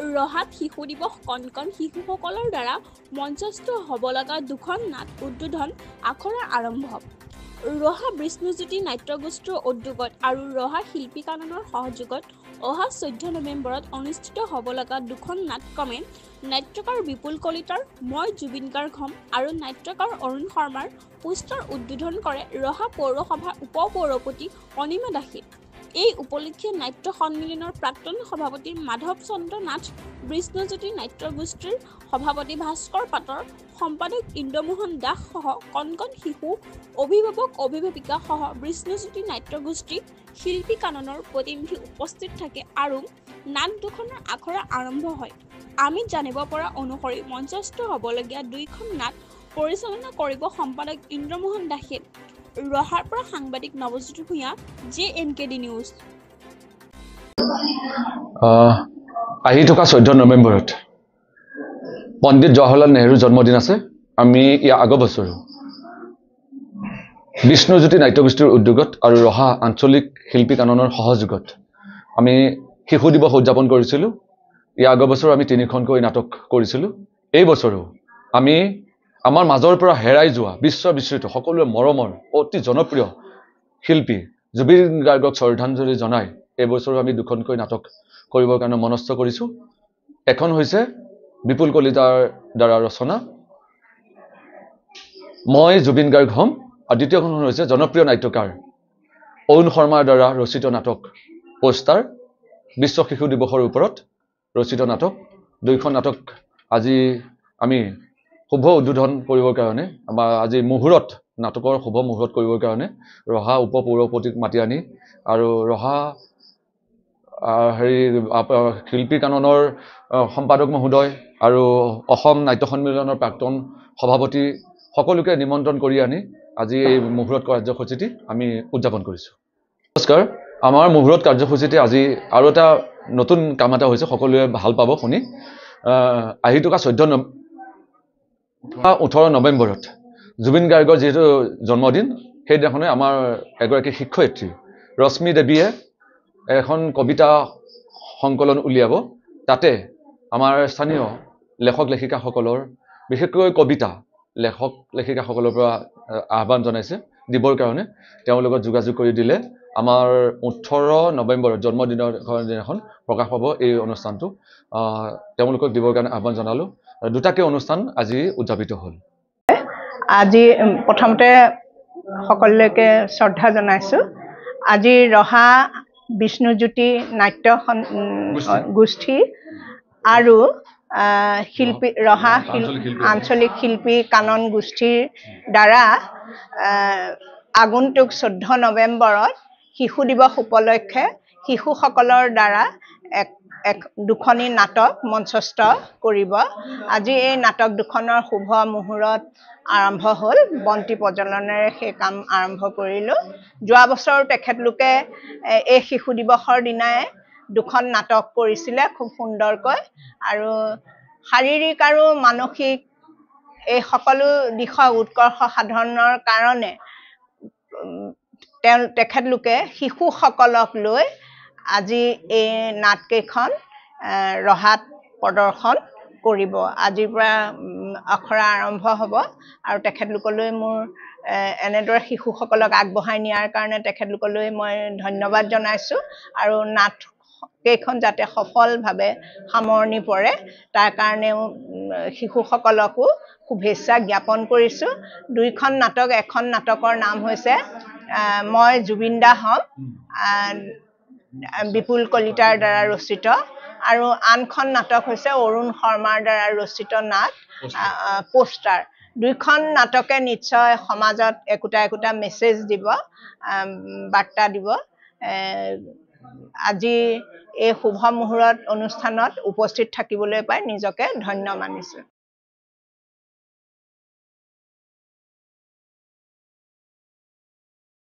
ৰহাত শিশু দিৱস কণ শিশুসকলৰ দ্বাৰা মঞ্চস্থ হ'ব লগা দুখন নাট উদ্বোধন আখৰা আৰম্ভ। ৰহা বিষ্ণুজ্যোতি নাট্যগোষ্ঠীৰ উদ্যোগত আৰু ৰহা শিল্পী কাননৰ সহযোগত অহা 14 নৱেম্বৰত অনুষ্ঠিত হ'ব লগা দুখন নাটক্ৰমে নাট্যকাৰ বিপুল কলিতাৰ মই জুবিন গাৰ্গ হ'ম আৰু নাট্যকাৰ অৰুণ শৰ্মাৰ পোষ্টাৰ উদ্বোধন কৰে ৰহা পৌৰসভাৰ উপ-পৌৰপতি অনিমা দাসে। এই উপলক্ষে নাট্য সন্মিলনৰ প্ৰাক্তন সভাপতি মাধৱ চন্দ্ৰ নাথ, বিষ্ণুজ্যোতি নাট্যগোষ্ঠীৰ সভাপতি ভাস্কৰ পাটৰ, সম্পাদক ইন্দ্ৰমোহন দাস সহ কণ শিশু, অভিভাৱক অভিভাৱিকা সহ বিষ্ণুজ্যোতি নাট্যগোষ্ঠী শিল্পী কাননৰ প্ৰতিনিধি উপস্থিত থাকে আৰু নাট দুখনৰ আখৰা আৰম্ভ হয়। আমি জানিব পৰা অনুসৰি মঞ্চস্থ হ'বলগীয়া দুইখন নাট পৰিচালনা কৰিব সম্পাদক ইন্দ্ৰমোহন দাসে। ৰহাৰ পৰা সাংবাদিক নৱজ্যোতি ভূঞা, JNKD নিউজ। আহি থকা 14 নৱেম্বৰত পণ্ডিত জৱাহৰলাল নেহৰুৰ জন্মদিন আছে। আমি ইয়াৰ আগৰ বছৰো বিষ্ণুজ্যোতি নাট্যগোষ্ঠীৰ উদ্যোগত আৰু ৰহা আঞ্চলিক শিল্পী কাননৰ সহযোগত আমি শিশু দিৱস উদযাপন কৰিছিলোঁ। ইয়াৰ আগৰ বছৰ আমি 3খনকৈ নাটক কৰিছিলোঁ। এই বছৰো আমি আমাৰ মাজৰ পৰা হেৰাই যোৱা বিশ্ববিশ্ৰুত সকলোৰে মৰমৰ অতি জনপ্ৰিয় শিল্পী জুবিন গাৰ্গক শ্ৰদ্ধাঞ্জলি জনাই এই বছৰো আমি দুখনকৈ নাটক কৰিবৰ কাৰণে মনস্থ কৰিছোঁ। এখন হৈছে বিপুল কলিতাৰ দ্বাৰা ৰচনা মই জুবিন গাৰ্গ হ'ম আৰু দ্বিতীয়খন হৈছে জনপ্ৰিয় নাট্যকাৰ অৰুণ শৰ্মাৰ দ্বাৰা ৰচিত নাটক পোষ্টাৰ বিশ্ব শিশু দিৱসৰ ওপৰত ৰচিত নাটক। দুইখন নাটক আজি আমি শুভ উদ্বোধন কৰিবৰ কাৰণে বা আজি মুহূৰ্ত নাটকৰ শুভ মুহূৰ্ত কৰিবৰ কাৰণে ৰহা উপ-পৌৰপতিক মাতি আনি আৰু ৰহা শিল্পী কাননৰ সম্পাদক মহোদয় আৰু অসম নাট্য সন্মিলনৰ প্ৰাক্তন সভাপতি সকলোকে নিমন্ত্ৰণ কৰি আনি আজি এই মুহূৰ্ত কাৰ্যসূচীটি আমি উদযাপন কৰিছোঁ। নমস্কাৰ, আমাৰ মুহূৰ্ত কাৰ্যসূচীতে আজি আৰু এটা নতুন কাম এটা হৈছে, সকলোৱে ভাল পাব শুনি। আহি থকা 18 নৱেম্বৰত জুবিন গাৰ্গৰ যিহেতু জন্মদিন, সেইদিনাখনে আমাৰ এগৰাকী শিক্ষয়িত্ৰী ৰশ্মি দেৱীয়ে এখন কবিতা সংকলন উলিয়াব। তাতে আমাৰ স্থানীয় লেখক লেখিকাসকলৰ বিশেষকৈ কবিতা লেখক লেখিকাসকলৰ পৰা আহ্বান জনাইছে দিবৰ কাৰণে। তেওঁলোকৰ যোগাযোগ কৰি দিলে আমাৰ 18 নৱেম্বৰত জন্মদিনৰ দিনাখন প্ৰকাশ পাব এই অনুষ্ঠানটো। তেওঁলোকক দিবৰ কাৰণে আহ্বান জনালোঁ। দুটাকৈ অনুষ্ঠান আজি উদযাপিত হ'ল। আজি প্ৰথমতে সকলোকে শ্ৰদ্ধা জনাইছোঁ। আজি ৰহা বিষ্ণুজ্যোতি নাট্য গোষ্ঠী আৰু শিল্পী ৰহা আঞ্চলিক শিল্পী কানন গোষ্ঠীৰ দ্বাৰা আগন্তুক 14 নৱেম্বৰত শিশু দিৱস উপলক্ষে শিশুসকলৰ দ্বাৰা দুখনি নাটক মঞ্চস্থ কৰিব। আজি এই নাটক দুখনৰ শুভ মুহূৰ্ত আৰম্ভ হ'ল। বন্তি প্ৰজ্বলনেৰে সেই কাম আৰম্ভ কৰিলোঁ। যোৱা বছৰ তেখেতলোকে এই শিশু দিৱসৰ দিনাই দুখন নাটক কৰিছিলে খুব সুন্দৰকৈ, আৰু শাৰীৰিক আৰু মানসিক এই সকলো দিশৰ উৎকৰ্ষ সাধনৰ কাৰণে তেখেতলোকে শিশুসকলক লৈ আজি এই নাটকেইখন ৰহাত প্ৰদৰ্শন কৰিব। আজিৰ পৰা আখৰা আৰম্ভ হ'ব আৰু তেখেতলোকলৈ মোৰ এনেদৰে শিশুসকলক আগবঢ়াই নিয়াৰ কাৰণে তেখেতলোকলৈ মই ধন্যবাদ জনাইছোঁ। আৰু নাটকেইখন যাতে সফলভাৱে সামৰণি পৰে তাৰ কাৰণেও শিশুসকলকো শুভেচ্ছা জ্ঞাপন কৰিছোঁ। দুইখন নাটক, এখন নাটকৰ নাম হৈছে মই জুবিন দা হ'ম, বিপুল কলিতাৰ দ্বাৰা ৰচিত, আৰু আনখন নাটক হৈছে অৰুণ শৰ্মাৰ দ্বাৰা ৰচিত নাট পোষ্টাৰ। দুইখন নাটকে নিশ্চয় সমাজত একোটা মেছেজ দিব, বাৰ্তা দিব। আজি এই শুভ মুহূৰ্ত অনুষ্ঠানত উপস্থিত থাকিবলৈ পাই নিজকে ধন্য মানিছোঁ।